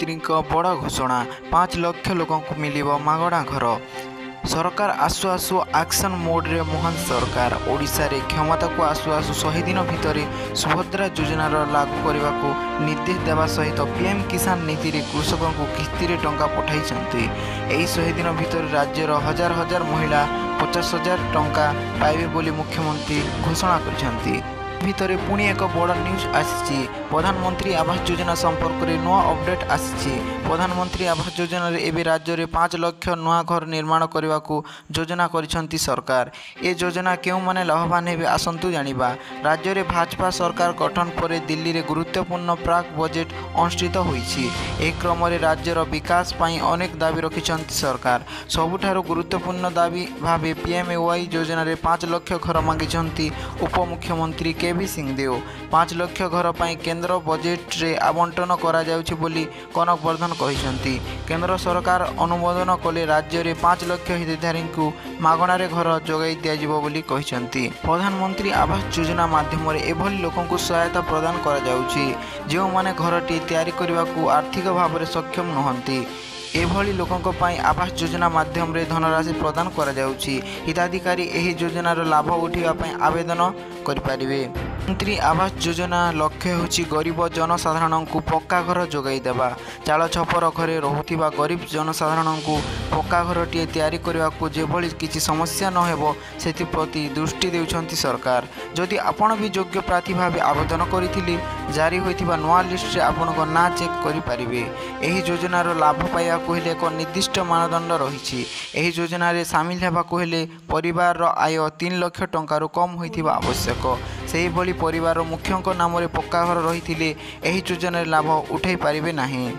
मुख्यमंत्री बड़ घोषणा 5 लाख लोक मिलिब मागणा घर। सरकार आसु आसु एक्शन मोड रे मोहन सरकार ओडिशा रे क्षमता को आसु आसु 100 दिन भितर सुभद्रा योजना लागू करने को निर्देश देवा सहित पीएम किसान नीति रे कृषकों को किस्ती रे टंका पठाई। एही 100 दिन भितर राज्यर हजार हजार महिला 50,000 टंका पाइबे बोली मुख्यमंत्री घोषणा करछंती। भितर पुणी एक बड़ न्यूज आसी। प्रधानमंत्री आवास योजना संपर्क में नुआ अपडेट आसी। प्रधानमंत्री आवास योजना रे एबे राज्य में 5 लाख नुआ घर निर्माण करने को योजना करिसेंती सरकार। ए योजना केउ माने लाभवान हेबे आसंतु जानिबा। राज्य में भाजपा सरकार गठन पर दिल्ली रे गुरुत्वपूर्ण प्राक बजेट अनुष्ठित होईछि। एक क्रम में राज्यर विकास पाई अनेक दाबी रखिसेंती सरकार। सबुठारु गुरुत्वपूर्ण दाबी भावे पीएमएवाई योजना रे 5 लाख घर मांगिसेंती उपमुख्यमंत्री केवी सिंहदेव। 5 लाख घर पाई केंद्र बजेट रे आवंटन करा जाउछि बोली कनक वर्धन कहिसेंती। केंद्र सरकार अनुमोदन कले राज्य में 5 लाख हितधारी को मागणारे घर जोगाई दियाजिबो बोली कहिसेंती। प्रधानमंत्री आवास योजना माध्यम रे एभली लोकन को सहायता प्रदान करा जाउछि जो माने घरटी तैयारी करबा को आर्थिक भाव में सक्षम नहंती। एभली लोकंक पाई आवास योजना माध्यम रे धनराशि प्रदान करा जाउछि। हिताधिकारी एही योजनार लाभ उठाइबा पाई आवेदन करिपारिबे। मंत्री आवास योजना लक्ष्य होछि गरीब जनसाधारण को पक्का घर जोगाई देबा। चाल छपर घरे रहुथिबा गरीब जनसाधारण को पक्का घरटीए तैयारी करबा को जेभली किछि समस्या न हेबो सेति प्रति दृष्टि देउछंती सरकार। जदि आपण भी योग्य प्रार्थी भाव आवेदन करिथिली जारी होइथिबा नुआ लिस्ट रे आपणक ना चेक करि पारिबे। एही योजनार लाभ पाइबा को हेले एक निर्दिष्ट मानदंड रहिछि। एही योजना रे शामिल हेबा को हेले परिवार रो आय 3 लाख टंका रो कम होइथिबा आवश्यक। सेही भली परिवार मुख्यଙ୍କ नाम रे पक्का घर रहिथिले एही योजना रे लाभ उठाई पारिबे नाही।